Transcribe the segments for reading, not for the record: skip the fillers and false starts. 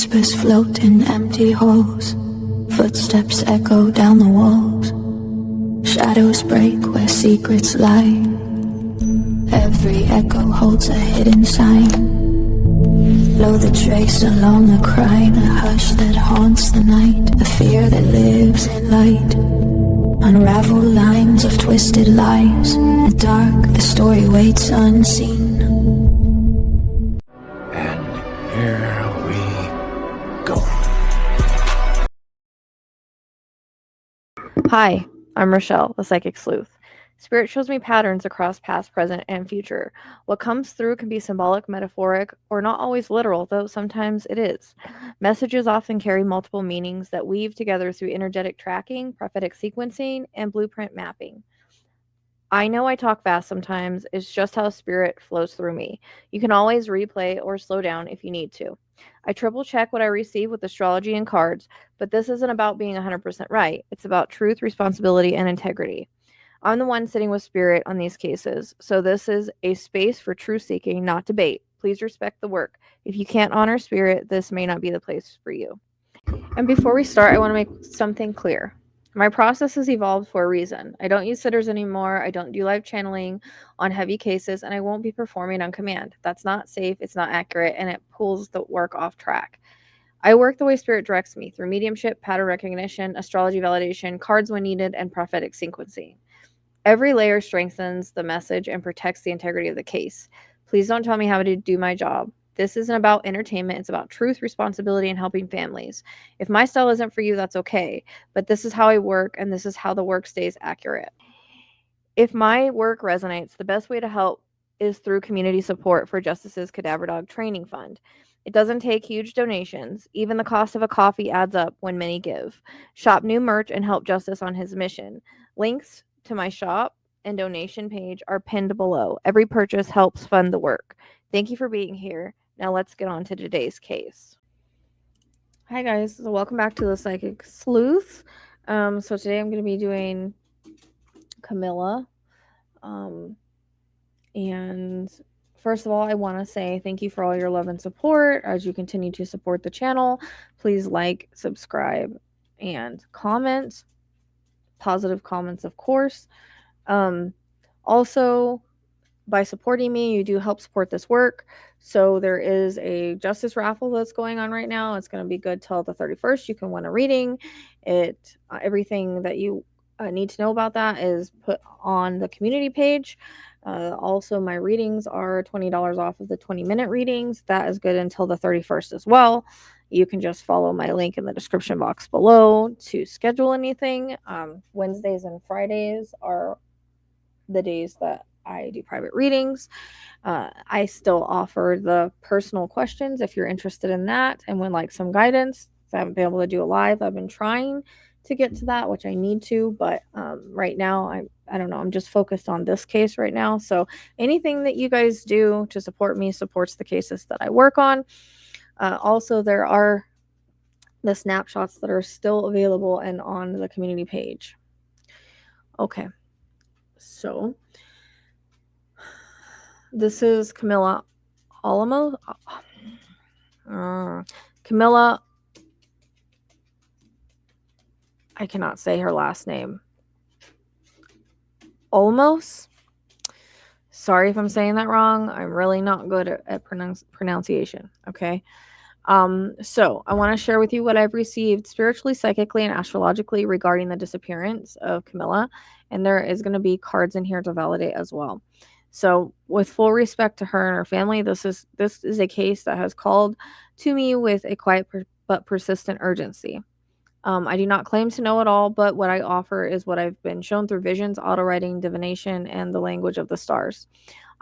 Whispers float in empty halls. Footsteps echo down the walls. Shadows break where secrets lie. Every echo holds a hidden sign. Blow the trace along the crime, a hush that haunts the night, a fear that lives in light. Unravel lines of twisted lies. In the dark, the story waits unseen. And here we go. Hi, I'm Rochelle, the Psychic Sleuth. Spirit shows me patterns across past, present, and future. What comes through can be symbolic, metaphoric, or not always literal, though sometimes it is. Messages often carry multiple meanings that weave together through energetic tracking, prophetic sequencing, and blueprint mapping. I know I talk fast sometimes, it's just how spirit flows through me. You can always replay or slow down if you need to. I triple check what I receive with astrology and cards, but this isn't about being 100% right. It's about truth, responsibility, and integrity. I'm the one sitting with spirit on these cases, so this is a space for truth seeking, not debate. Please respect the work. If you can't honor spirit, this may not be the place for you. And before we start, I want to make something clear. My process has evolved for a reason. I don't use sitters anymore. I don't do live channeling on heavy cases, and I won't be performing on command. That's not safe, it's not accurate, and it pulls the work off track. I work the way spirit directs me through mediumship, pattern recognition, astrology validation, cards when needed, and prophetic sequencing. Every layer strengthens the message and protects the integrity of the case. Please don't tell me how to do my job. This isn't about entertainment. It's about truth, responsibility, and helping families. If my style isn't for you, that's okay. But this is how I work, and this is how the work stays accurate. If my work resonates, the best way to help is through community support for Justice's Cadaver Dog Training Fund. It doesn't take huge donations. Even the cost of a coffee adds up when many give. Shop new merch and help Justice on his mission. Links to my shop and donation page are pinned below. Every purchase helps fund the work. Thank you for being here. Now let's get on to today's case. Hi guys, so welcome back to the Psychic Sleuth. So today I'm going to be doing Camila. And first of all, I want to say thank you for all your love and support as you continue to support the channel. Please like, subscribe, and comment. Positive comments, of course. Also, by supporting me, you do help support this work. So there is a justice raffle that's going on right now. It's going to be good till the 31st. You can win a reading. Everything that you need to know about that is put on the community page. Also, my readings are $20 off of the 20-minute readings. That is good until the 31st as well. You can just follow my link in the description box below to schedule anything. Wednesdays and Fridays are the days that I do private readings. I still offer the personal questions if you're interested in that and would like some guidance. I haven't been able to do a live. I've been trying to get to that, which I need to, but right now I don't know. I'm just focused on this case right now. So anything that you guys do to support me supports the cases that I work on. Also, there are the snapshots that are still available and on the community page. Okay, so this is Camila Olmos. Camila, I cannot say her last name. Olmos. Sorry if I'm saying that wrong. I'm really not good at pronunciation. Okay. So I want to share with you what I've received spiritually, psychically, and astrologically regarding the disappearance of Camila. And there is going to be cards in here to validate as well. So with full respect to her and her family, this is a case that has called to me with a quiet but persistent urgency. I do not claim to know it all, but what I offer is what I've been shown through visions, auto writing, divination, and the language of the stars.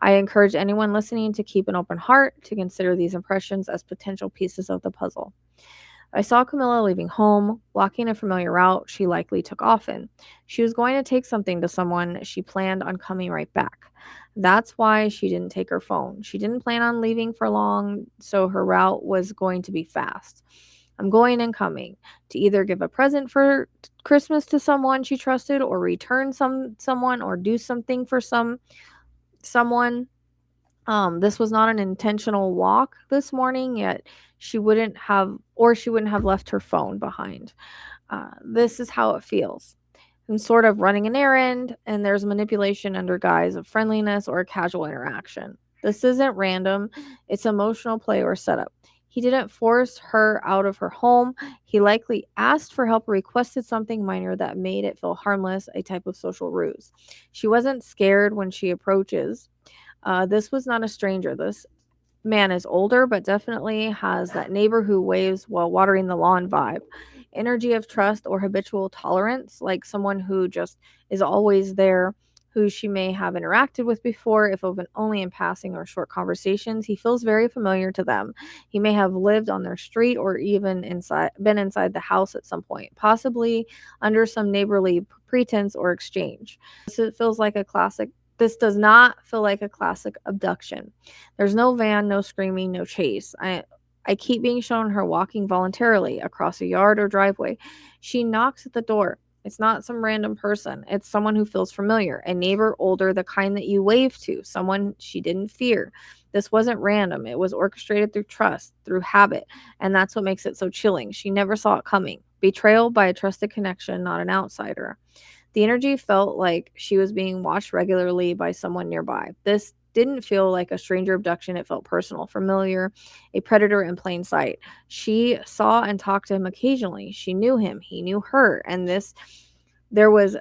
I encourage anyone listening to keep an open heart, to consider these impressions as potential pieces of the puzzle. I saw Camila leaving home, walking a familiar route she likely took often. She was going to take something to someone. She planned on coming right back. That's why she didn't take her phone. She didn't plan on leaving for long, so her route was going to be fast. I'm going and coming to either give a present for Christmas to someone she trusted, or return someone, or do something for someone. This was not an intentional walk this morning, yet she wouldn't have left her phone behind. This is how it feels. I'm sort of running an errand, and there's manipulation under guise of friendliness or a casual interaction. This isn't random, it's emotional play or setup. He didn't force her out of her home. He likely asked for help or requested something minor that made it feel harmless, a type of social ruse. She wasn't scared when she approaches. This was not a stranger. This man is older, but definitely has that neighbor who waves while watering the lawn vibe. Energy of trust or habitual tolerance, like someone who just is always there, who she may have interacted with before, if open only in passing or short conversations. He feels very familiar to them. He may have lived on their street or even been inside the house at some point, possibly under some neighborly pretense or exchange. This does not feel like a classic abduction. There's no van, no screaming, no chase. I keep being shown her walking voluntarily across a yard or driveway. She knocks at the door. It's not some random person. It's someone who feels familiar, a neighbor older, the kind that you wave to, someone she didn't fear. This wasn't random. It was orchestrated through trust, through habit, and that's what makes it so chilling. She never saw it coming. Betrayal by a trusted connection, not an outsider. The energy felt like she was being watched regularly by someone nearby. This didn't feel like a stranger abduction. It felt personal, familiar, a predator in plain sight. She saw and talked to him occasionally. She knew him. He knew her. There was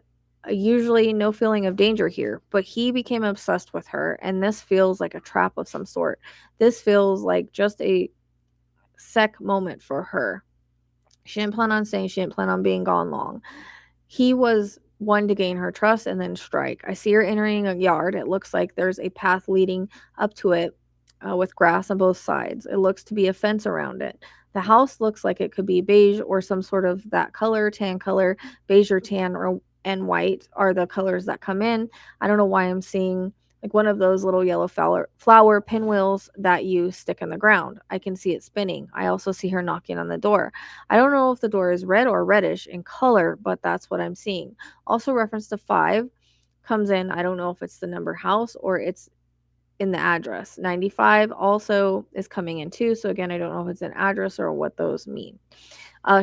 usually no feeling of danger here, but he became obsessed with her. And this feels like a trap of some sort. This feels like just a sec moment for her. She didn't plan on staying. She didn't plan on being gone long. He was one to gain her trust and then strike. I see her entering a yard. It looks like there's a path leading up to it with grass on both sides. It looks to be a fence around it. The house looks like it could be beige or some sort of that color, tan color, beige or tan and white are the colors that come in. I don't know why I'm seeing like one of those little yellow flower pinwheels that you stick in the ground. I can see it spinning. I also see her knocking on the door. I don't know if the door is red or reddish in color, but that's what I'm seeing. Also, reference to 5 comes in. I don't know if it's the number house or it's in the address. 95 also is coming in too. So again, I don't know if it's an address or what those mean.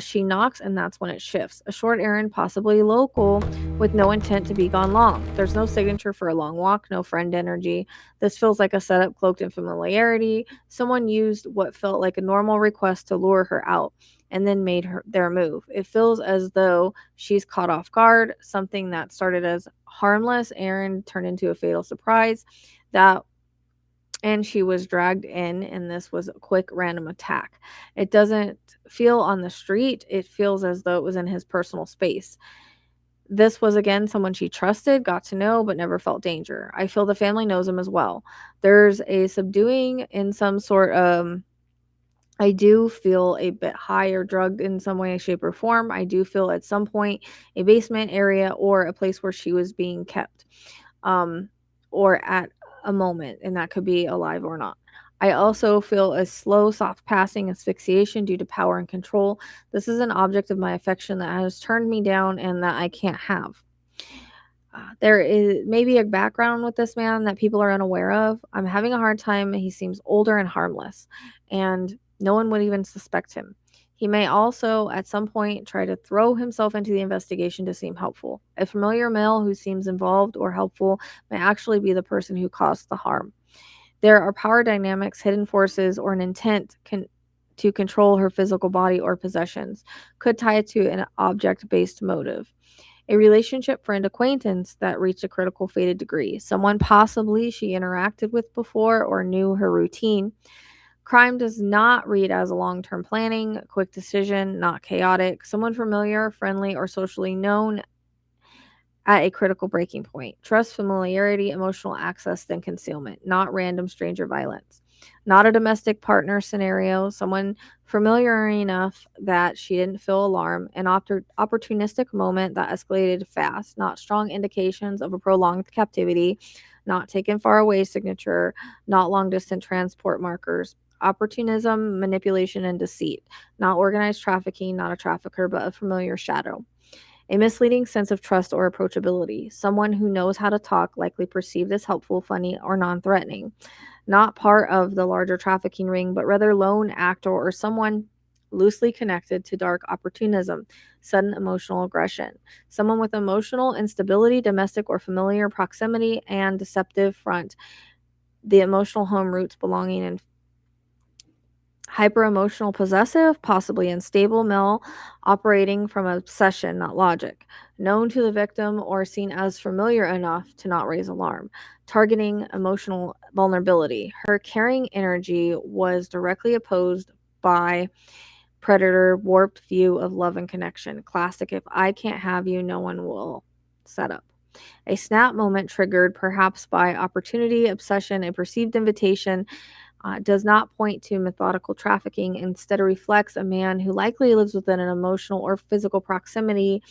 She knocks, and that's when it shifts. A short errand, possibly local, with no intent to be gone long. There's no signature for a long walk, no friend energy. This feels like a setup cloaked in familiarity. Someone used what felt like a normal request to lure her out and then made their move. It feels as though she's caught off guard. Something that started as harmless errand turned into a fatal surprise. And she was dragged in, and this was a quick random attack. It doesn't feel on the street. It feels as though it was in his personal space. This was again someone she trusted, got to know, but never felt danger. I feel the family knows him as well. There's a subduing in some sort of I do feel a bit high or drugged in some way, shape, or form. I do feel at some point a basement area or a place where she was being kept. Or at a moment, and that could be alive or not. I also feel a slow, soft passing asphyxiation due to power and control. This is an object of my affection that has turned me down and that I can't have. There is maybe a background with this man that people are unaware of. I'm having a hard time. He seems older and harmless, and no one would even suspect him. He may also, at some point, try to throw himself into the investigation to seem helpful. A familiar male who seems involved or helpful may actually be the person who caused the harm. There are power dynamics, hidden forces, or an intent to control her physical body or possessions. Could tie it to an object-based motive. A relationship friend acquaintance that reached a critical fated degree. Someone possibly she interacted with before or knew her routine. Crime does not read as a long-term planning, quick decision, not chaotic. Someone familiar, friendly, or socially known at a critical breaking point. Trust, familiarity, emotional access, then concealment, not random stranger violence. Not a domestic partner scenario, someone familiar enough that she didn't feel alarm, an opportunistic moment that escalated fast, not strong indications of a prolonged captivity, not taken far away signature, not long distance transport markers. Opportunism, manipulation, and deceit. Not organized trafficking, not a trafficker, but a familiar shadow. A misleading sense of trust or approachability. Someone who knows how to talk, likely perceived as helpful, funny, or non-threatening. not part of the larger trafficking ring, but rather lone actor or someone loosely connected to dark opportunism, sudden emotional aggression, someone with emotional instability, domestic or familiar proximity, and deceptive front, the emotional home roots belonging in hyper-emotional possessive, possibly unstable male operating from obsession, not logic, known to the victim or seen as familiar enough to not raise alarm, targeting emotional vulnerability. Her caring energy was directly opposed by predator warped view of love and connection. Classic, if I can't have you, no one will. Setup. A snap moment triggered perhaps by opportunity, obsession, a perceived invitation, does not point to methodical trafficking. Instead, it reflects a man who likely lives within an emotional or physical proximity,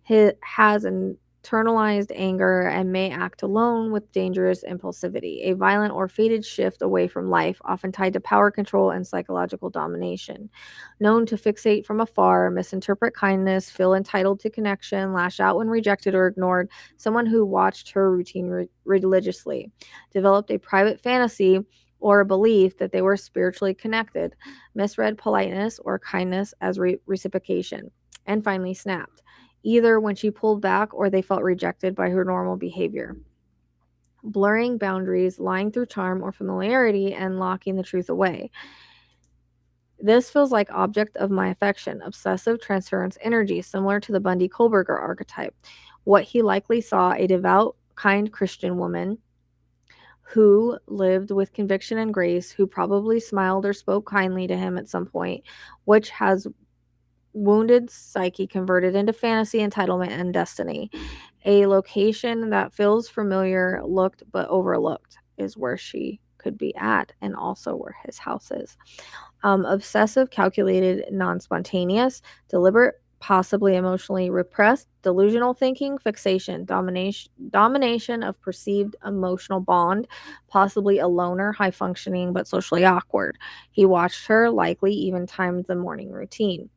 has internalized anger, and may act alone with dangerous impulsivity. A violent or fated shift away from life, often tied to power control and psychological domination. Known to fixate from afar, misinterpret kindness, feel entitled to connection, lash out when rejected or ignored. Someone who watched her routine religiously, developed a private fantasy or a belief that they were spiritually connected, misread politeness or kindness as reciprocation, and finally snapped, either when she pulled back or they felt rejected by her normal behavior. Blurring boundaries, lying through charm or familiarity, and locking the truth away. This feels like object of my affection, obsessive transference energy, similar to the Bundy Kohlberger archetype. What he likely saw, a devout, kind Christian woman who lived with conviction and grace, who probably smiled or spoke kindly to him at some point, which has wounded psyche converted into fantasy, entitlement, and destiny. A location that feels familiar, looked but overlooked, is where she could be at, and also where his house is. Obsessive, calculated, non spontaneous, deliberate, possibly emotionally repressed, delusional thinking, fixation, domination of perceived emotional bond, possibly a loner, high functioning, but socially awkward. He watched her, likely even timed the morning routine.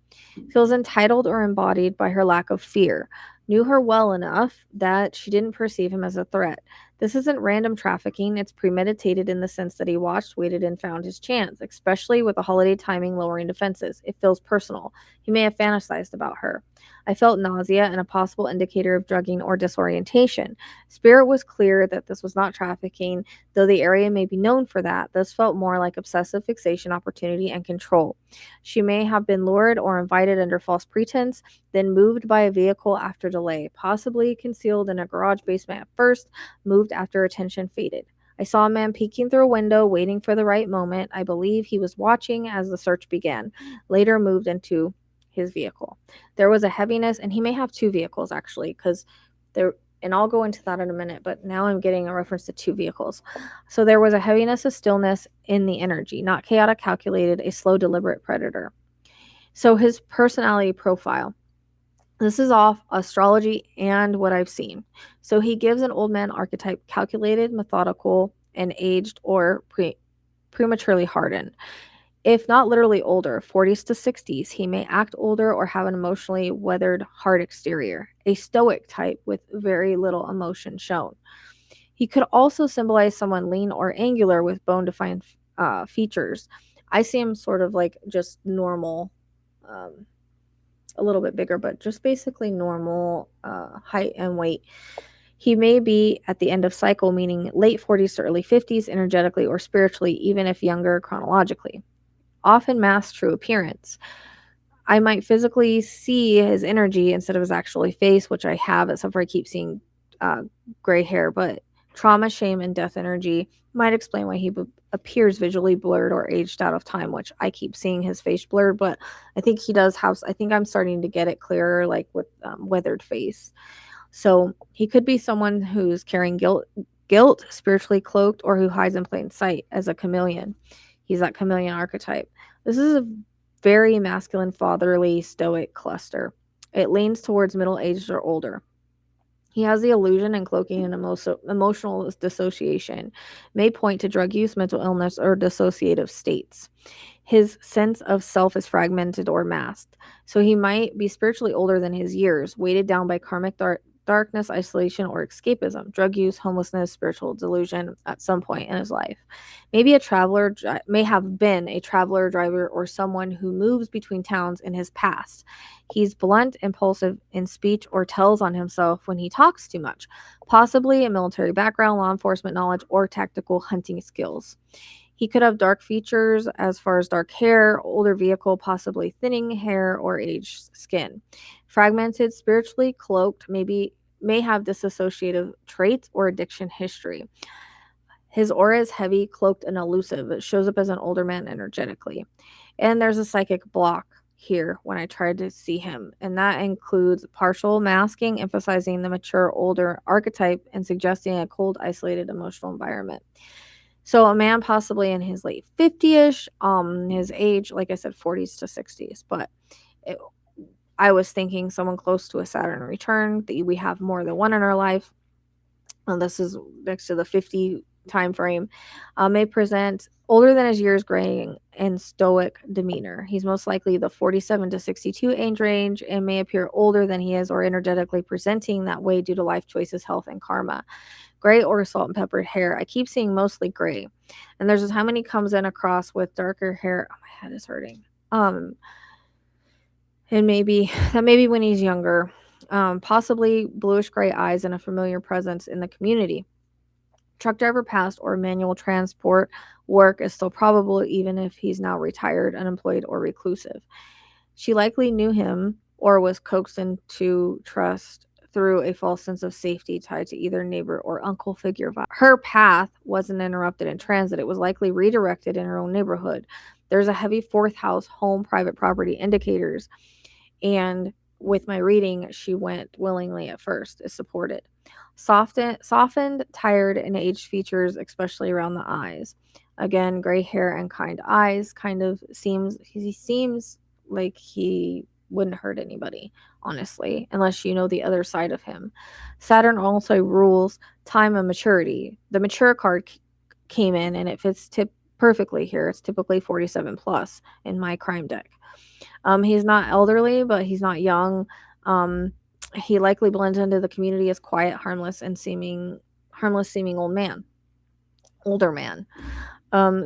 Feels entitled or embodied by her lack of fear. Knew her well enough that she didn't perceive him as a threat. This isn't random trafficking, it's premeditated in the sense that he watched, waited, and found his chance, especially with the holiday timing lowering defenses. It feels personal. He may have fantasized about her. I felt nausea and a possible indicator of drugging or disorientation. Spirit was clear that this was not trafficking, though the area may be known for that. This felt more like obsessive fixation, opportunity, and control. She may have been lured or invited under false pretense, then moved by a vehicle after delay, possibly concealed in a garage basement at first, moved after attention faded. I saw a man peeking through a window, waiting for the right moment. I believe he was watching as the search began, later moved into his vehicle. There was a heaviness, and he may have two vehicles actually, because there, and I'll go into that in a minute, but now I'm getting a reference to two vehicles. So there was a heaviness, a stillness in the energy, not chaotic, calculated, a slow, deliberate predator. So his personality profile. This is off astrology and what I've seen. So he gives an old man archetype, calculated, methodical, and aged or prematurely hardened. If not literally older, 40s to 60s, he may act older or have an emotionally weathered, hard exterior, a stoic type with very little emotion shown. He could also symbolize someone lean or angular with bone-defined features. I see him sort of like just normal, a little bit bigger, but just basically normal height and weight. He may be at the end of cycle, meaning late 40s to early 50s, energetically or spiritually, even if younger chronologically. Often masks true appearance. I might physically see his energy instead of his actual face, which I have, except for I keep seeing gray hair, but trauma, shame, and death energy might explain why he appears visually blurred or aged out of time, which I keep seeing his face blurred, but I think he does have, I think I'm starting to get it clearer, like with weathered face. So he could be someone who's carrying guilt, spiritually cloaked, or who hides in plain sight as a chameleon. He's that chameleon archetype. This is a very masculine, fatherly, stoic cluster. It leans towards middle-aged or older. He has the illusion and cloaking and emotional dissociation, may point to drug use, mental illness, or dissociative states. His sense of self is fragmented or masked. So he might be spiritually older than his years, weighted down by karmic darkness, isolation, or escapism, drug use, homelessness, spiritual delusion at some point in his life. Maybe a traveler may have been a traveler, driver, or someone who moves between towns in his past. He's blunt, impulsive in speech, or tells on himself when he talks too much. Possibly a military background, law enforcement knowledge, or tactical hunting skills. He could have dark features as far as dark hair, older vehicle, possibly thinning hair, or aged skin. Fragmented, spiritually cloaked, may have dissociative traits or addiction history. His aura is heavy, cloaked, and elusive. It shows up as an older man energetically. And there's a psychic block here when I tried to see him, and that includes partial masking, emphasizing the mature, older archetype and suggesting a cold, isolated emotional environment. So a man possibly in his late 50ish, his age, like I said, 40s to 60s, but it, I was thinking someone close to a Saturn return, that we have more than one in our life. And this is next to the 50 time frame. May present older than his years, graying and stoic demeanor. He's most likely the 47 to 62 age range and may appear older than he is or energetically presenting that way due to life choices, health, and karma. Gray or salt and peppered hair. I keep seeing mostly gray. And there's how many comes in across with darker hair. Oh, my head is hurting. And maybe when he's younger. Possibly bluish gray eyes and a familiar presence in the community. Truck driver past or manual transport work is still probable even if he's now retired, unemployed, or reclusive. She likely knew him or was coaxed into trust through a false sense of safety tied to either neighbor or uncle figure. Her path wasn't interrupted in transit. It was likely redirected in her own neighborhood. There's a heavy fourth house, home, private property indicators. And with my reading, she went willingly at first, is supported. Softened, tired, and aged features, especially around the eyes. Again, gray hair and kind eyes. He seems like he wouldn't hurt anybody, honestly, unless you know the other side of him. Saturn also rules time and maturity. The mature card came in, and it fits perfectly here. It's typically 47 plus in my crime deck. He's not elderly, but he's not young. He likely blends into the community as quiet, harmless seeming older man.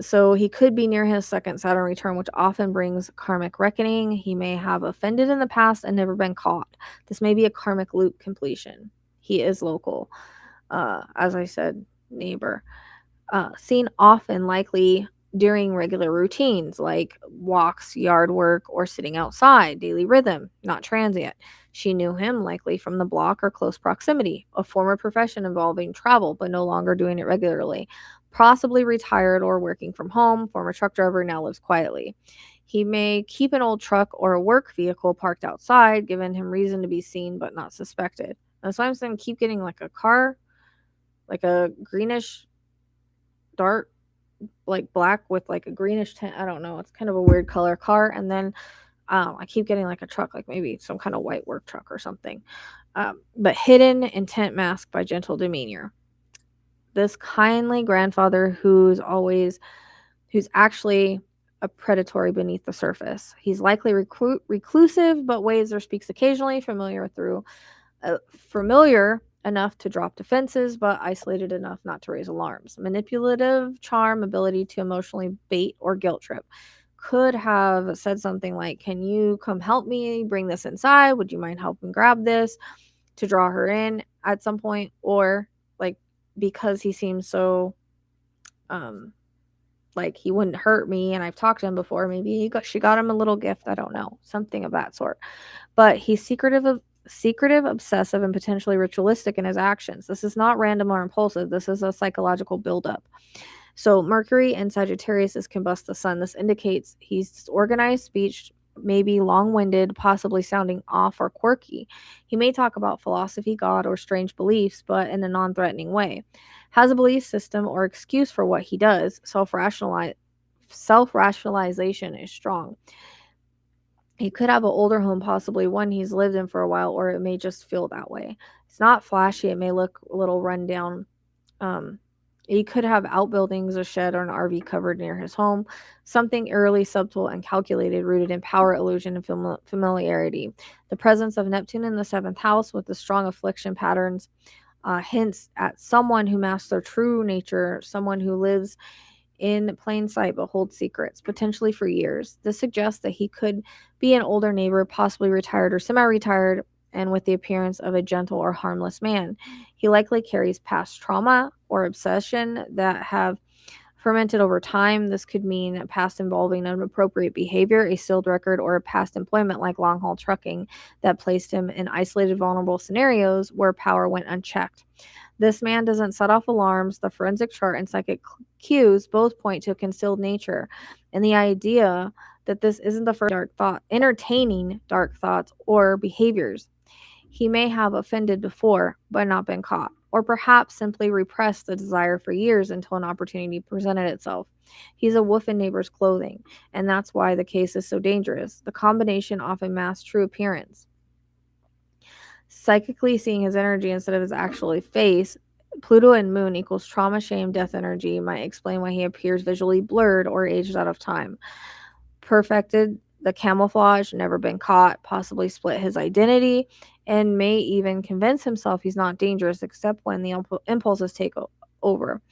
So he could be near his second Saturn return, which often brings karmic reckoning. He may have offended in the past and never been caught. This may be a karmic loop completion. He is local. As I said, neighbor. Seen often, likely during regular routines like walks, yard work, or sitting outside, daily rhythm, not transient. She knew him likely from the block or close proximity, a former profession involving travel, but no longer doing it regularly. Possibly retired or working from home, former truck driver, now lives quietly. He may keep an old truck or a work vehicle parked outside, giving him reason to be seen but not suspected. That's why I'm saying keep getting like a car, like a greenish, dark, like black with like a greenish tint. I don't know. It's kind of a weird color car. And then I keep getting like a truck, like maybe some kind of white work truck or something. But hidden, intent masked by gentle demeanor. This kindly grandfather who's actually a predatory beneath the surface. He's likely reclusive, but waves or speaks occasionally, familiar enough to drop defenses, but isolated enough not to raise alarms. Manipulative, charm, ability to emotionally bait or guilt trip. Could have said something like, can you come help me bring this inside? Would you mind helping grab this, to draw her in at some point? Or like, because he seems so like he wouldn't hurt me and I've talked to him before, maybe she got him a little gift. I don't know, something of that sort. But he's secretive, obsessive, and potentially ritualistic in his actions. This is not random or impulsive. This is a psychological buildup. So Mercury and Sagittarius is combust the sun. This indicates he's disorganized speech, maybe long-winded, possibly sounding off or quirky. He may talk about philosophy, God, or strange beliefs, but in a non-threatening way. Has a belief system or excuse for what he does. Self-rationalization is strong. He could have an older home, possibly one he's lived in for a while, or it may just feel that way. It's not flashy. It may look a little run down. He could have outbuildings, a shed, or an RV covered near his home, something eerily subtle and calculated, rooted in power, illusion, and familiarity. The presence of Neptune in the seventh house with the strong affliction patterns hints at someone who masks their true nature, someone who lives in plain sight but holds secrets, potentially for years. This suggests that he could be an older neighbor, possibly retired or semi retired, and with the appearance of a gentle or harmless man. He likely carries past trauma or obsession that have fermented over time. This could mean past involving inappropriate behavior, a sealed record, or a past employment like long haul trucking that placed him in isolated, vulnerable scenarios where power went unchecked. This man doesn't set off alarms. The forensic chart and psychic cues both point to a concealed nature, and the idea that this isn't the first entertaining dark thoughts or behaviors. He may have offended before, but not been caught, or perhaps simply repressed the desire for years until an opportunity presented itself. He's a wolf in neighbor's clothing, and that's why the case is so dangerous. The combination often masks true appearance. Psychically seeing his energy instead of his actual face, Pluto and Moon equals trauma, shame, death energy might explain why he appears visually blurred or aged out of time. Perfected the camouflage, never been caught, possibly split his identity, and may even convince himself he's not dangerous except when the impulses take over.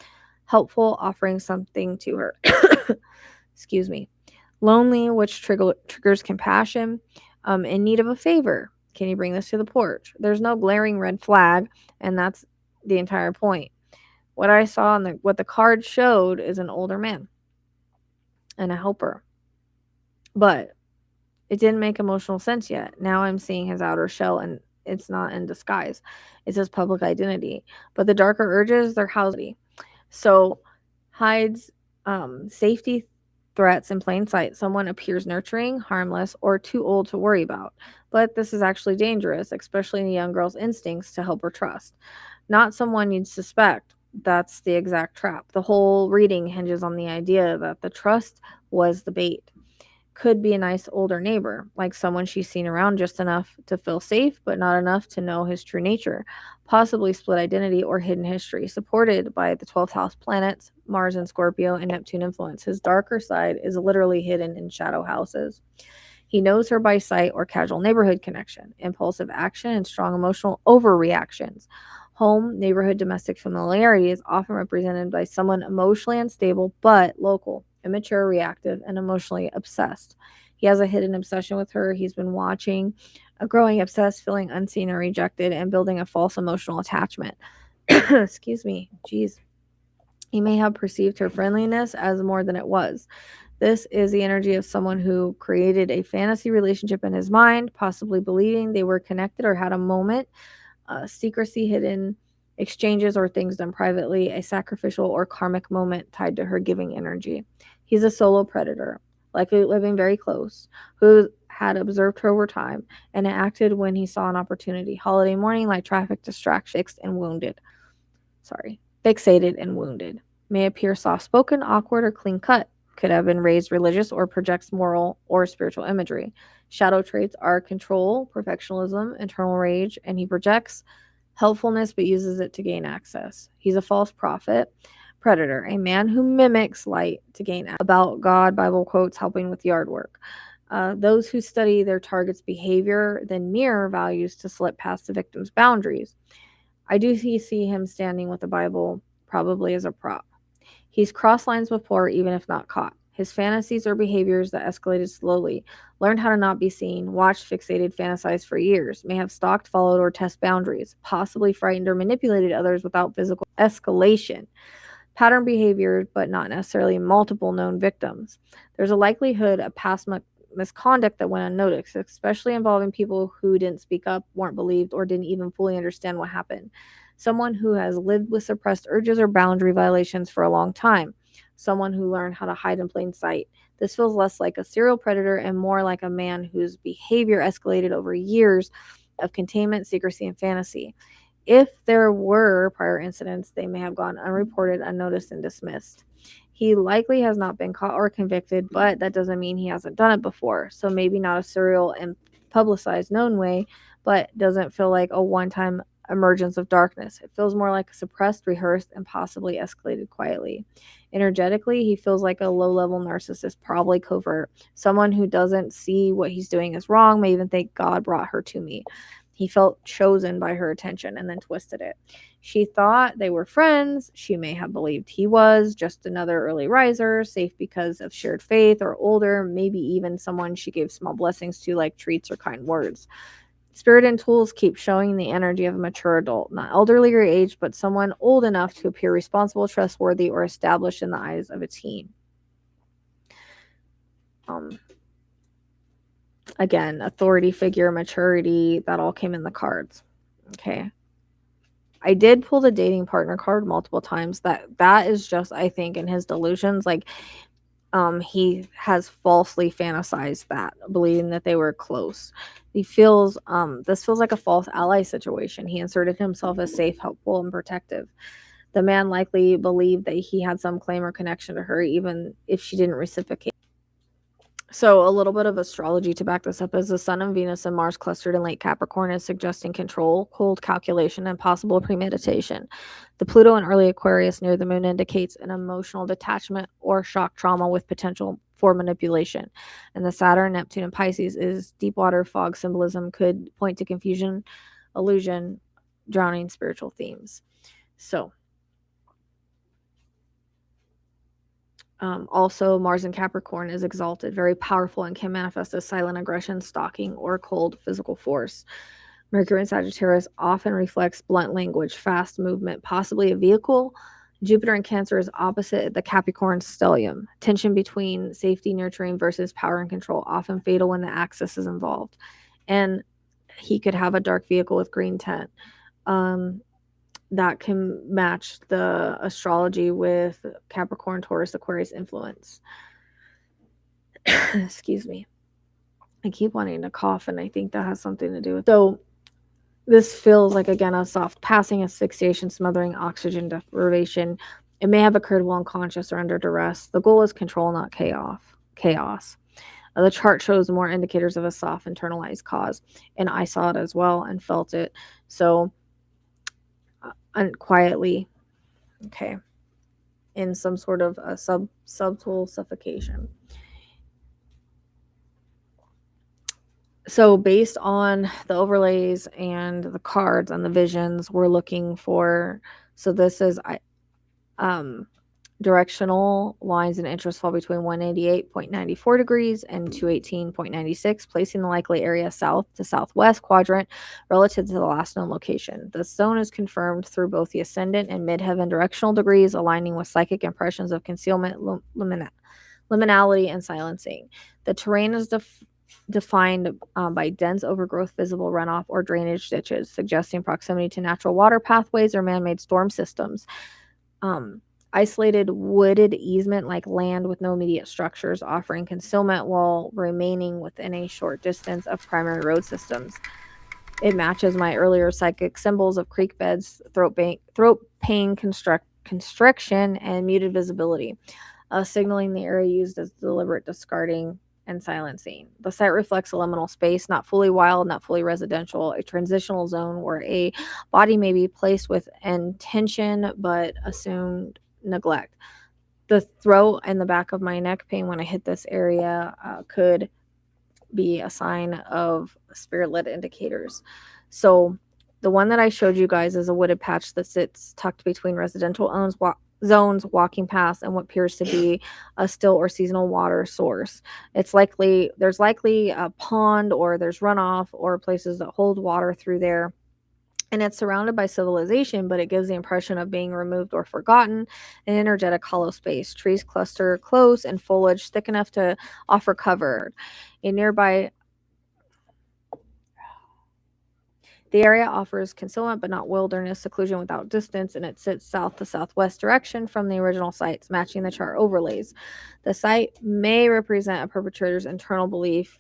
Helpful, offering something to her. Excuse me. Lonely, which triggers compassion. In need of a favor. Can you bring this to the porch? There's no glaring red flag, and that's the entire point. What I saw and what the card showed is an older man and a helper. But it didn't make emotional sense yet. Now I'm seeing his outer shell, and it's not in disguise. It's his public identity. But the darker urges, they're housed. So hides safety threats in plain sight. Someone appears nurturing, harmless, or too old to worry about. But this is actually dangerous, especially in a young girl's instincts to help or trust. Not someone you'd suspect. That's the exact trap. The whole reading hinges on the idea that the trust was the bait. Could be a nice older neighbor, like someone she's seen around just enough to feel safe, but not enough to know his true nature. Possibly split identity or hidden history, supported by the 12th house planets, Mars and Scorpio, and Neptune influence. His darker side is literally hidden in shadow houses. He knows her by sight or casual neighborhood connection, impulsive action, and strong emotional overreactions. Home, neighborhood, domestic familiarity is often represented by someone emotionally unstable but local, immature, reactive, and emotionally obsessed. He has a hidden obsession with her. He's been watching a growing obsessed, feeling unseen or rejected, and building a false emotional attachment. Excuse me. Jeez. He may have perceived her friendliness as more than it was. This is the energy of someone who created a fantasy relationship in his mind, possibly believing they were connected or had a moment. Secrecy, hidden exchanges, or things done privately, a sacrificial or karmic moment tied to her giving energy. He's a solo predator, likely living very close, who had observed her over time and acted when he saw an opportunity. Holiday morning, like traffic distraction, fixated and wounded. May appear soft-spoken, awkward, or clean-cut. Could have been raised religious or projects moral or spiritual imagery. Shadow traits are control, perfectionism, internal rage, and he projects helpfulness but uses it to gain access. He's a false prophet, predator, a man who mimics light to gain about God, Bible quotes, helping with yard work. Those who study their target's behavior then mirror values to slip past the victim's boundaries. I do see him standing with the Bible, probably as a prop. He's crossed lines before, even if not caught. His fantasies or behaviors that escalated slowly, learned how to not be seen, watched, fixated, fantasized for years, may have stalked, followed, or tested boundaries, possibly frightened or manipulated others without physical escalation. Pattern behavior, but not necessarily multiple known victims. There's a likelihood of past misconduct that went unnoticed, especially involving people who didn't speak up, weren't believed, or didn't even fully understand what happened. Someone who has lived with suppressed urges or boundary violations for a long time. Someone who learned how to hide in plain sight. This feels less like a serial predator and more like a man whose behavior escalated over years of containment, secrecy, and fantasy. If there were prior incidents, they may have gone unreported, unnoticed, and dismissed. He likely has not been caught or convicted, but that doesn't mean he hasn't done it before. So maybe not a serial and publicized known way, but doesn't feel like a one-time emergence of darkness. It feels more like a suppressed, rehearsed, and possibly escalated quietly. Energetically, he feels like a low-level narcissist, probably covert. Someone who doesn't see what he's doing as wrong, may even think God brought her to me. He felt chosen by her attention and then twisted it. She thought they were friends. She may have believed he was just another early riser, safe because of shared faith, or older, maybe even someone she gave small blessings to, like treats or kind words. Spirit and tools keep showing the energy of a mature adult, not elderly or aged, but someone old enough to appear responsible, trustworthy, or established in the eyes of a teen. Again, authority figure, maturity, that all came in the cards. Okay. I did pull the dating partner card multiple times. That is just, I think, in his delusions, like he has falsely fantasized that, believing that they were close. He feels this feels like a false ally situation. He inserted himself as safe, helpful, and protective. The man likely believed that he had some claim or connection to her, even if she didn't reciprocate. So a little bit of astrology to back this up is the Sun and Venus and Mars clustered in late Capricorn is suggesting control, cold calculation, and possible premeditation. The Pluto in early Aquarius near the moon indicates an emotional detachment or shock trauma with potential for manipulation. And the Saturn, Neptune, and Pisces is deep water fog symbolism, could point to confusion, illusion, drowning spiritual themes. So also, Mars in Capricorn is exalted, very powerful, and can manifest as silent aggression, stalking, or cold physical force. Mercury in Sagittarius often reflects blunt language, fast movement, possibly a vehicle. Jupiter in Cancer is opposite the Capricorn stellium. Tension between safety, nurturing versus power and control, often fatal when the axis is involved. And he could have a dark vehicle with green tint. That can match the astrology with Capricorn, Taurus, Aquarius influence. Excuse me. I keep wanting to cough, and I think that has something to do with it. So this feels like, again, a soft passing, asphyxiation, smothering, oxygen deprivation. It may have occurred while unconscious or under duress. The goal is control, not chaos. The chart shows more indicators of a soft internalized cause, and I saw it as well and felt it. So quietly, okay, in some sort of a subtle suffocation. So based on the overlays and the cards and the visions, we're looking for, so this is directional lines and interest fall between 188.94 degrees and 218.96, placing the likely area south to southwest quadrant relative to the last known location. The zone is confirmed through both the ascendant and midheaven directional degrees, aligning with psychic impressions of concealment, liminality, and silencing. The terrain is defined by dense overgrowth, visible runoff, or drainage ditches, suggesting proximity to natural water pathways or man-made storm systems. Isolated wooded easement like land with no immediate structures, offering concealment while remaining within a short distance of primary road systems. It matches my earlier psychic symbols of creek beds, throat pain, constriction, and muted visibility, signaling the area used as deliberate discarding and silencing. The site reflects a liminal space, not fully wild, not fully residential, a transitional zone where a body may be placed with intention but assumed neglect. The throat and the back of my neck pain when I hit this area could be a sign of spirit-led indicators. So the one that I showed you guys is a wooded patch that sits tucked between residential zones, walking paths, and what appears to be a still or seasonal water source. There's likely a pond, or there's runoff, or places that hold water through there. And it's surrounded by civilization, but it gives the impression of being removed or forgotten, an energetic hollow space. Trees cluster close and foliage thick enough to offer cover. The area offers concealment but not wilderness seclusion without distance, and it sits south to southwest direction from the original sites, matching the chart overlays. The site may represent a perpetrator's internal belief,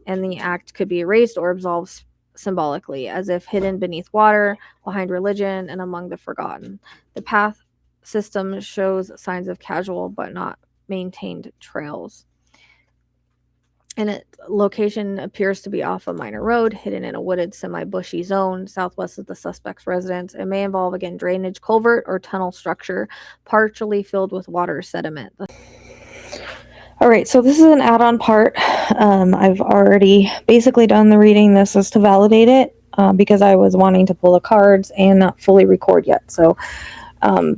and the act could be erased or absolved symbolically, as if hidden beneath water, behind religion, and among the forgotten. The path system shows signs of casual but not maintained trails. And its location appears to be off a minor road, hidden in a wooded, semi-bushy zone southwest of the suspect's residence. It may involve, again, drainage, culvert, or tunnel structure, partially filled with water sediment. All right, so this is an add-on part. I've already basically done the reading. This is to validate it because I was wanting to pull the cards and not fully record yet. So, all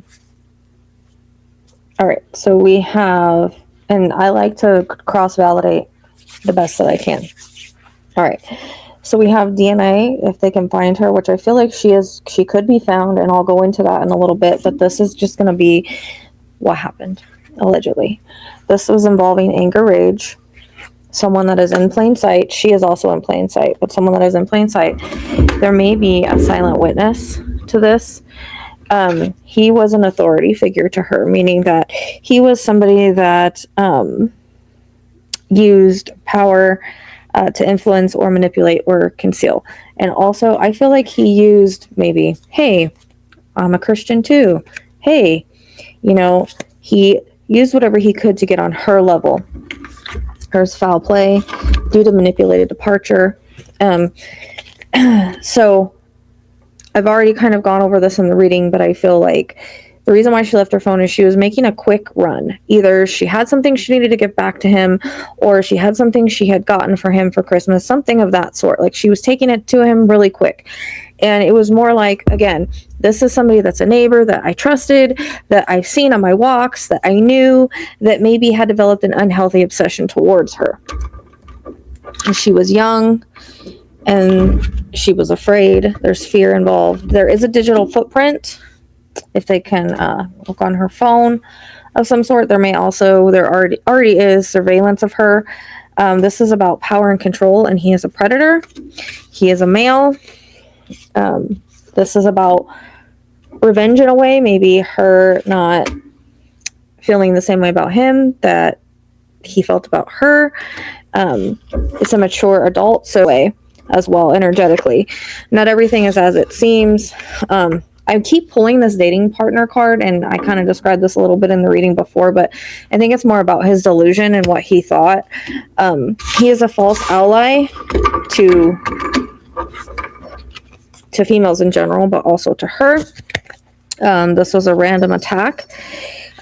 right, so we have, and I like to cross-validate the best that I can. All right, so we have DNA, if they can find her, which I feel like she could be found, and I'll go into that in a little bit, but this is just going to be what happened, allegedly. This was involving anger, rage, someone that is in plain sight. She is also in plain sight, but someone that is in plain sight. There may be a silent witness to this. He was an authority figure to her, meaning that he was somebody that used power to influence or manipulate or conceal. And also, I feel like he used maybe, hey, I'm a Christian too. Hey, he used whatever he could to get on her level. Hers foul play due to manipulated departure. So I've already kind of gone over this in the reading, but I feel like the reason why she left her phone is she was making a quick run. Either she had something she needed to get back to him, or she had something she had gotten for him for Christmas, something of that sort. Like she was taking it to him really quick. And it was more like, again, this is somebody that's a neighbor that I trusted, that I've seen on my walks, that I knew, that maybe had developed an unhealthy obsession towards her. And she was young, and she was afraid. There's fear involved. There is a digital footprint. If they can look on her phone of some sort, there already is surveillance of her. This is about power and control, and he is a predator. He is a male. This is about revenge in a way, maybe her not feeling the same way about him that he felt about her. It's a mature adult way as well, energetically. Not everything is as it seems. I keep pulling this dating partner card, and I kind of described this a little bit in the reading before, but I think it's more about his delusion and what he thought. He is a false ally to females in general, but also to her. This was a random attack,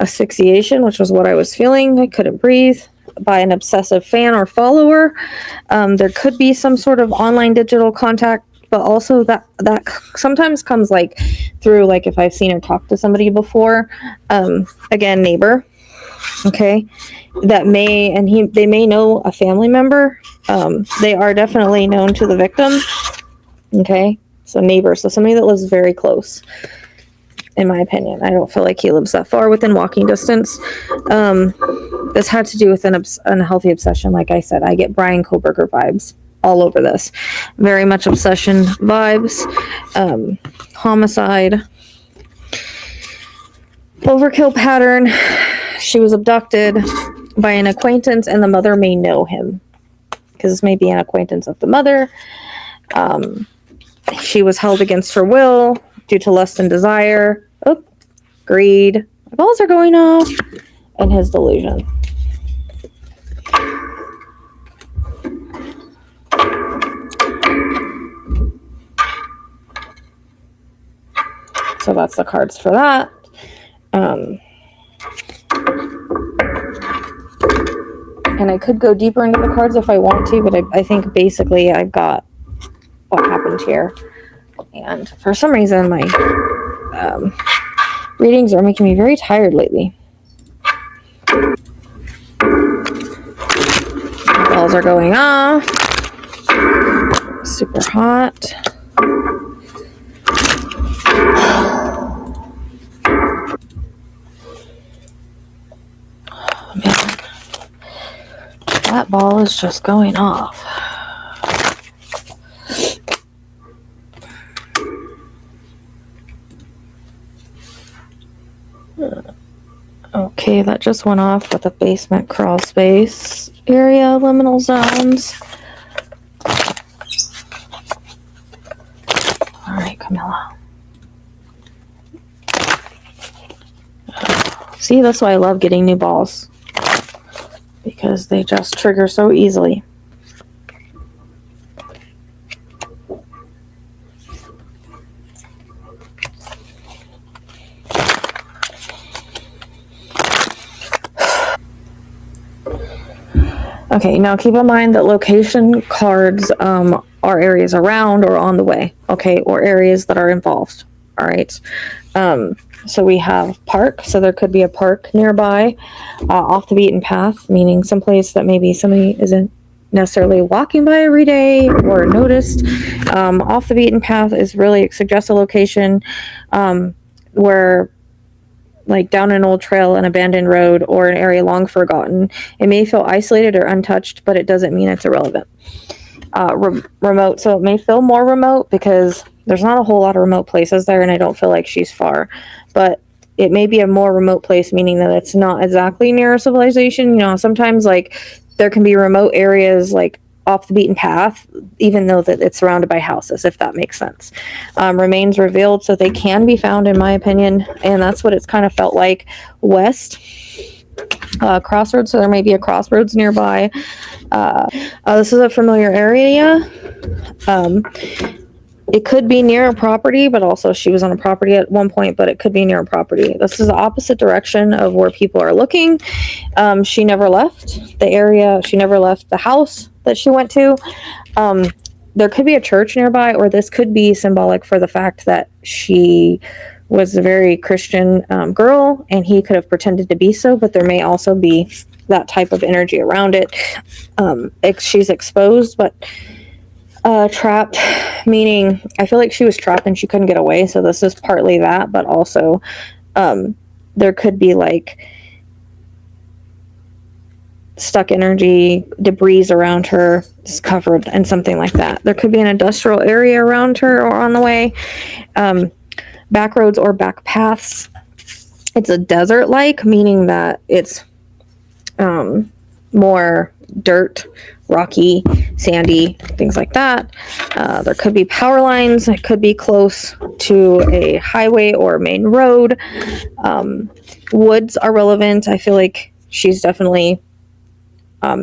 asphyxiation, which was what I was feeling. I couldn't breathe, by an obsessive fan or follower. There could be some sort of online digital contact, but also that sometimes comes like through, like if I've seen or talked to somebody before, again, neighbor, okay, that they may know a family member. They are definitely known to the victim, okay, so neighbor, so somebody that lives very close. In my opinion, I don't feel like he lives that far within walking distance. This had to do with an unhealthy obsession. Like I said, I get Brian Koberger vibes all over this. Very much obsession vibes. Homicide. Overkill pattern. She was abducted by an acquaintance, and the mother may know him, because this may be an acquaintance of the mother. She was held against her will due to lust and desire, greed, my balls are going off, and his delusion. So that's the cards for that. And I could go deeper into the cards if I want to, but I think basically I've got what happened here. And for some reason, my readings are making me very tired lately. Balls are going off. Super hot. Oh, man. That ball is just going off. Okay, that just went off with a basement crawl space area, liminal zones. All right, Camila. See, that's why I love getting new balls, because they just trigger so easily. Okay, now keep in mind that location cards are areas around or on the way, okay, or areas that are involved. All right. So we have park, so there could be a park nearby, off the beaten path, meaning someplace that maybe somebody isn't necessarily walking by every day or noticed. Off the beaten path is really suggests a location where, like down an old trail, an abandoned road, or an area long forgotten. It may feel isolated or untouched, but it doesn't mean it's irrelevant. Remote, so it may feel more remote because there's not a whole lot of remote places there, and I don't feel like she's far, but it may be a more remote place, meaning that it's not exactly near a civilization. You know, sometimes like there can be remote areas like off the beaten path, even though that it's surrounded by houses, if that makes sense. Remains revealed, so they can be found, in my opinion, and that's what it's kind of felt like. West, crossroads, so there may be a crossroads nearby. This is a familiar area. It could be near a property, but also she was on a property at one point, but it could be near a property. This is the opposite direction of where people are looking. She never left the area. She never left the house that she went to. There could be a church nearby, or this could be symbolic for the fact that she was a very Christian girl, and he could have pretended to be so, but there may also be that type of energy around it. She's exposed, but trapped, meaning I feel like she was trapped and she couldn't get away, so this is partly that, but also there could be like stuck energy, debris around her, just covered, and something like that. There could be an industrial area around her or on the way. Back roads or back paths. It's a desert-like, meaning that it's more dirt, rocky, sandy, things like that. There could be power lines. It could be close to a highway or main road. Woods are relevant. I feel like she's definitely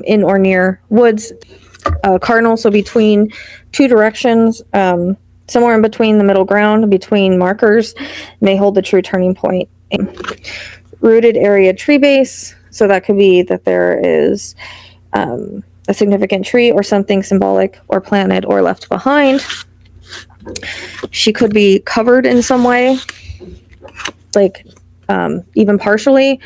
in or near woods. Cardinal, so between two directions, somewhere in between the middle ground, between markers, may hold the true turning point. Rooted area, tree base, so that could be that there is a significant tree or something symbolic or planted or left behind. She could be covered in some way, like even partially.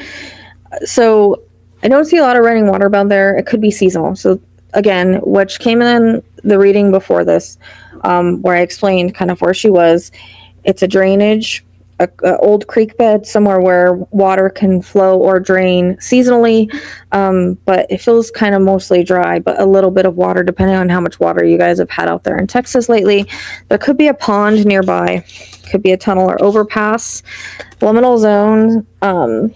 So I don't see a lot of running water down there. It could be seasonal. So again, which came in the reading before this, where I explained kind of where she was. It's a drainage, a old creek bed, somewhere where water can flow or drain seasonally, but it feels kind of mostly dry, but a little bit of water depending on how much water you guys have had out there in Texas lately. There could be a pond nearby, could be a tunnel or overpass. Liminal zone,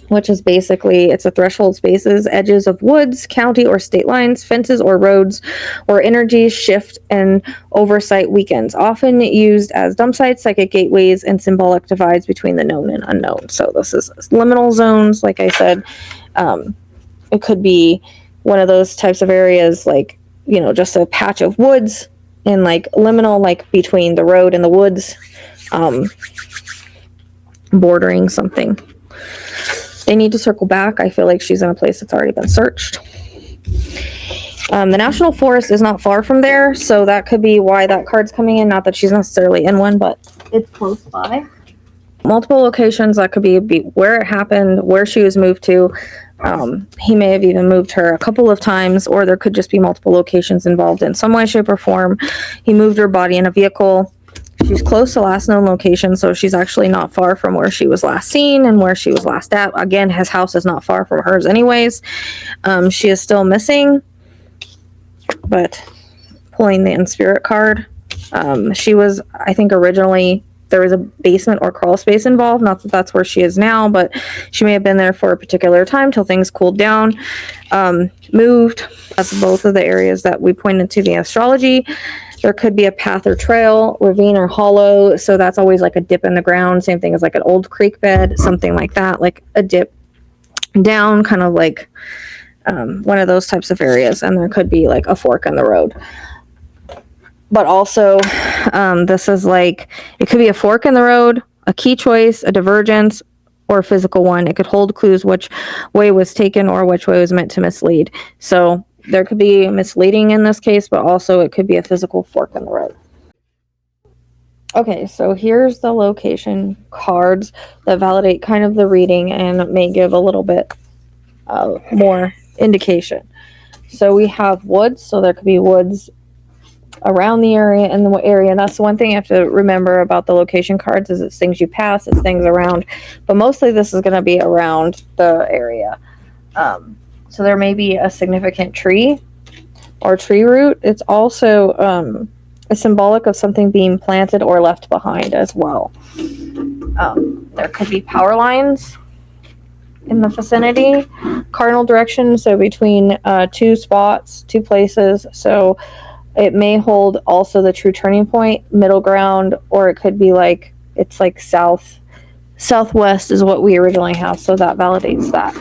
which is basically, it's a threshold spaces, edges of woods, county or state lines, fences or roads, where energies shift and oversight weakens, often used as dump sites, psychic gateways, and symbolic divides between the known and unknown. So this is liminal zones, like I said. It could be one of those types of areas, like, you know, just a patch of woods, and like liminal, like between the road and the woods, bordering something. They need to circle back. I feel like she's in a place that's already been searched. The National Forest is not far from there, so that could be why that card's coming in. Not that she's necessarily in one, but it's close by. Multiple locations. That could be where it happened, where she was moved to. He may have even moved her a couple of times, or there could just be multiple locations involved in some way, shape, or form. He moved her body in a vehicle. She's close to last known location, so she's actually not far from where she was last seen and where she was last at. Again, his house is not far from hers anyways. She is still missing, but pulling the In Spirit card, she was, I think originally there was a basement or crawl space involved. Not that that's where she is now, but she may have been there for a particular time till things cooled down. Moved. That's both of the areas that we pointed to the astrology. There could be a path or trail, ravine or hollow. So that's always like a dip in the ground. Same thing as like an old creek bed, something like that, like a dip down, kind of like one of those types of areas. And there could be like a fork in the road. But also, this is like, it could be a fork in the road, a key choice, a divergence, or physical one. It could hold clues which way was taken or which way was meant to mislead. So there could be misleading in this case, but also it could be a physical fork in the road. Okay, so here's the location cards that validate kind of the reading and may give a little bit more indication. So we have woods, so there could be woods around the area and the area. And that's the one thing you have to remember about the location cards is it's things you pass, it's things around, but mostly this is going to be around the area. So there may be a significant tree or tree root. It's also a symbolic of something being planted or left behind as well. There could be power lines in the vicinity, cardinal direction, so between two spots, two places. So it may hold also the true turning point, middle ground, or it could be like it's like southwest is what we originally have, so that validates that.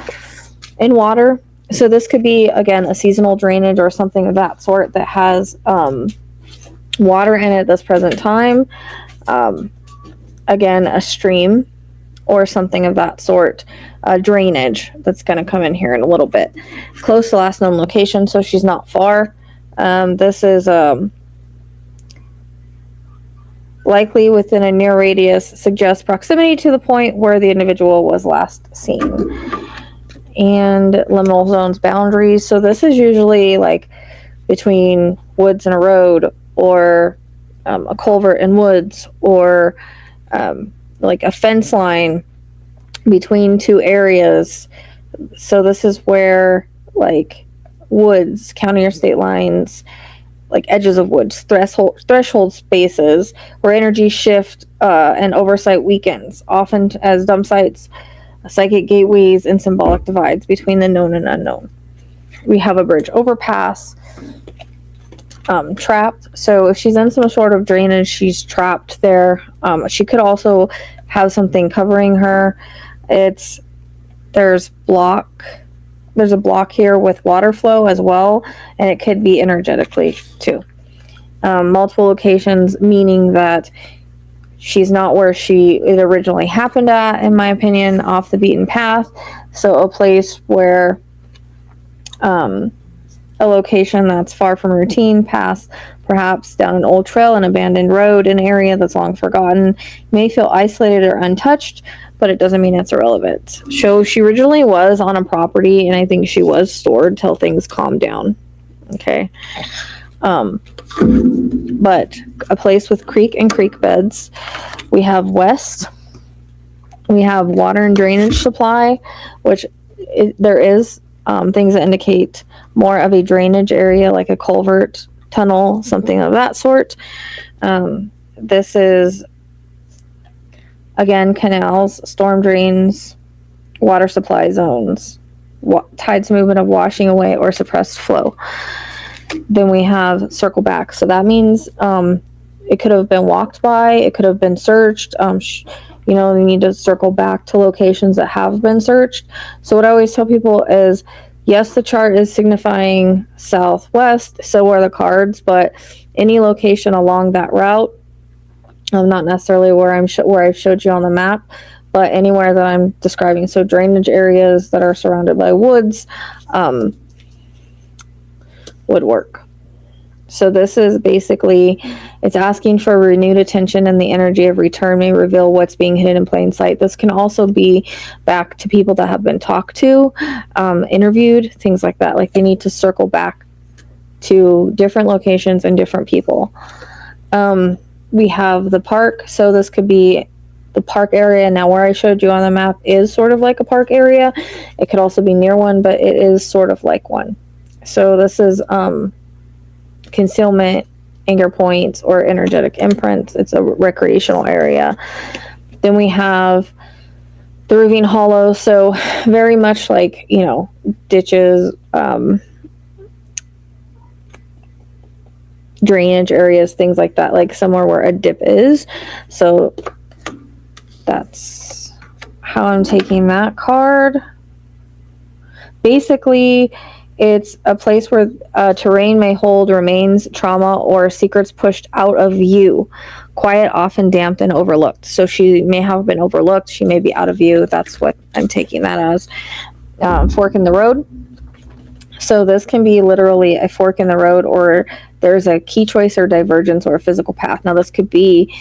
In water, so this could be again a seasonal drainage or something of that sort that has water in it at this present time. Again, a stream or something of that sort. Drainage that's going to come in here in a little bit. Close to last known location, so she's not far. This is likely within a near radius, suggests proximity to the point where the individual was last seen. And liminal zones, boundaries. So this is usually like between woods and a road, or a culvert and woods, or like a fence line between two areas. So this is where like woods, county or state lines, like edges of woods, threshold spaces where energy shift and oversight weakens, often as dump sites, psychic gateways, and symbolic divides between the known and unknown. We have a bridge overpass, trapped. So if she's in some sort of drainage, she's trapped there. She could also have something covering her. There's a block here with water flow as well, and it could be energetically too. Multiple locations, meaning that she's not where it originally happened at, in my opinion, off the beaten path. So a place where a location that's far from routine, paths, perhaps down an old trail, an abandoned road, an area that's long forgotten, may feel isolated or untouched, but it doesn't mean it's irrelevant. So she originally was on a property, and I think she was stored till things calmed down. Okay. But a place with creek and creek beds. We have west. We have water and drainage supply, which there is things that indicate more of a drainage area, like a culvert, tunnel, something of that sort. This is, again, canals, storm drains, water supply zones, tides movement of washing away or suppressed flow. Then we have circle back. So that means it could have been walked by, it could have been searched. You need to circle back to locations that have been searched. So what I always tell people is, yes, the chart is signifying southwest, so are the cards, but any location along that route, not necessarily where I've showed you on the map, but anywhere that I'm describing. So drainage areas that are surrounded by woods would work. So this is basically, it's asking for renewed attention, and the energy of return may reveal what's being hidden in plain sight. This can also be back to people that have been talked to, interviewed, things like that. Like they need to circle back to different locations and different people. We have the park. So this could be the park area. Now where I showed you on the map is sort of like a park area. It could also be near one, but it is sort of like one. So this is concealment, anger points, or energetic imprints. It's a recreational area. Then we have the ravine hollow. So very much like, ditches, drainage areas, things like that, like somewhere where a dip is. So that's how I'm taking that card. Basically, It's a place where terrain may hold remains, trauma, or secrets pushed out of view. Quiet, often damp, and overlooked. So she may have been overlooked. She may be out of view. That's what I'm taking that as. Fork in the road. So this can be literally a fork in the road, or there's a key choice or divergence or a physical path. Now, this could be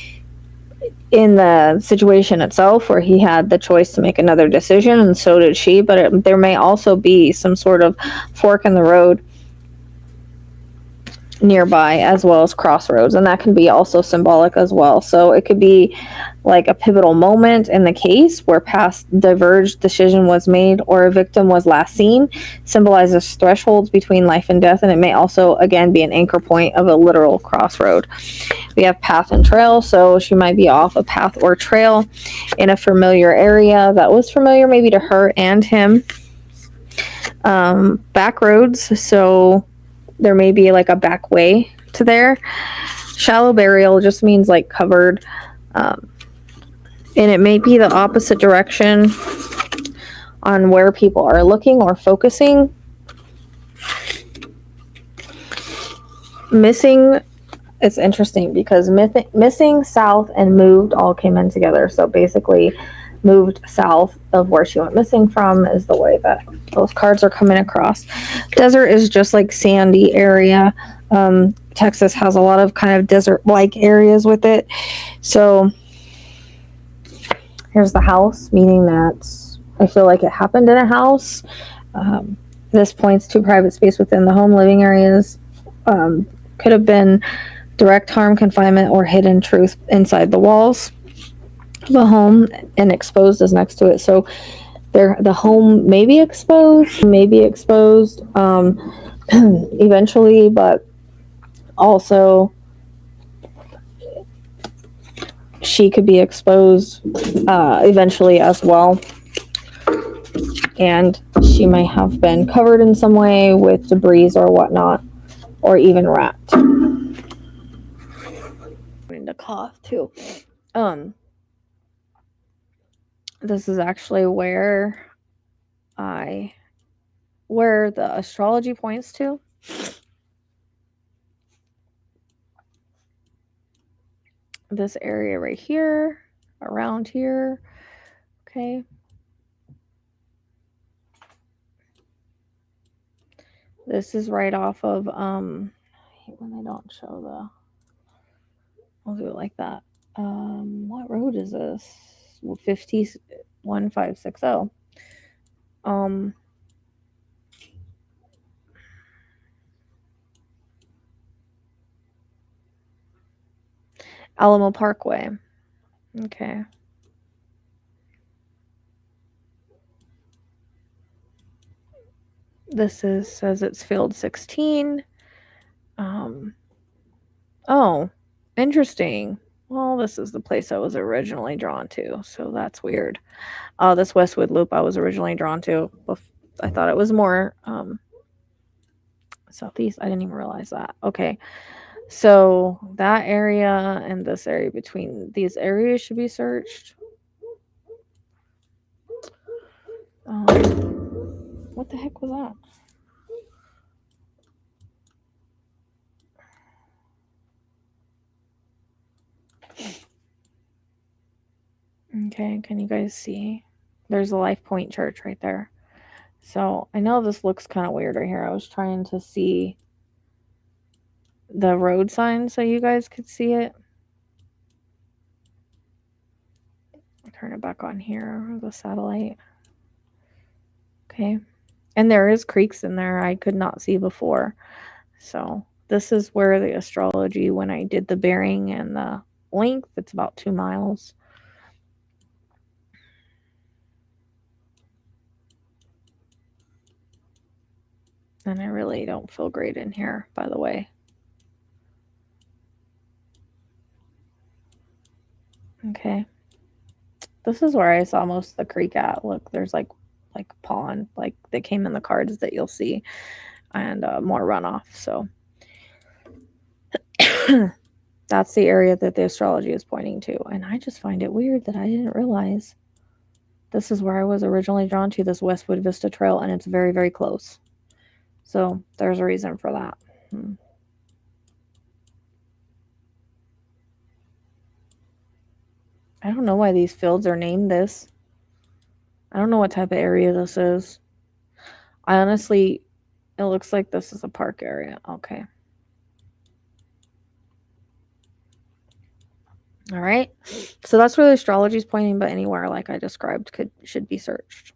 in the situation itself where he had the choice to make another decision, and so did she, but there may also be some sort of fork in the road nearby, as well as crossroads, and that can be also symbolic as well. So it could be like a pivotal moment in the case where past diverged decision was made, or a victim was last seen, symbolizes thresholds between life and death, and it may also again be an anchor point of a literal crossroad. We have path and trail, so she might be off a path or trail in a familiar area that was familiar maybe to her and him. Back roads, so there may be like a back way to there. Shallow burial just means like covered, and it may be the opposite direction on where people are looking or focusing. Missing, it's interesting because missing, south, and moved all came in together. So basically moved south of where she went missing from is the way that those cards are coming across. Desert is just like sandy area. Texas has a lot of kind of desert-like areas with it. So here's the house, meaning that I feel like it happened in a house. This points to private space within the home, living areas. Could have been direct harm, confinement, or hidden truth inside the walls of a home, and exposed is next to it. So the home may be exposed, eventually, but also she could be exposed eventually as well. And she may have been covered in some way with debris or whatnot, or even wrapped. I'm going to cough too. This is actually where the astrology points to. This area right here, around here. Okay. This is right off of I hate when I don't show I'll do it like that. What road is this? 1560. Alamo Parkway. Okay. This says it's field 16. Oh, interesting. Well, this is the place I was originally drawn to, so that's weird. This Westwood Loop I was originally drawn to. I thought it was more southeast. I didn't even realize that. Okay. So that area and this area, between these areas, should be searched. What the heck was that? Okay, can you guys see? There's a Life Point Church right there. So I know this looks kind of weird right here. I was trying to see the road sign so you guys could see it. Turn it back on here, the satellite. Okay. And there is creeks in there I could not see before. So this is where the astrology, when I did the bearing and the length, it's about 2 miles. And I really don't feel great in here, by the way. Okay. This is where I saw most of the creek at. Look, there's like a pond, like that came in the cards that you'll see, and more runoff. So that's the area that the astrology is pointing to. And I just find it weird that I didn't realize this is where I was originally drawn to, this Westwood Vista Trail, and it's very, very close. So there's a reason for that. I don't know why these fields are named this. I don't know what type of area this is. I honestly, it looks like this is a park area. Okay. All right. So that's where the astrology is pointing, but anywhere like I described should be searched.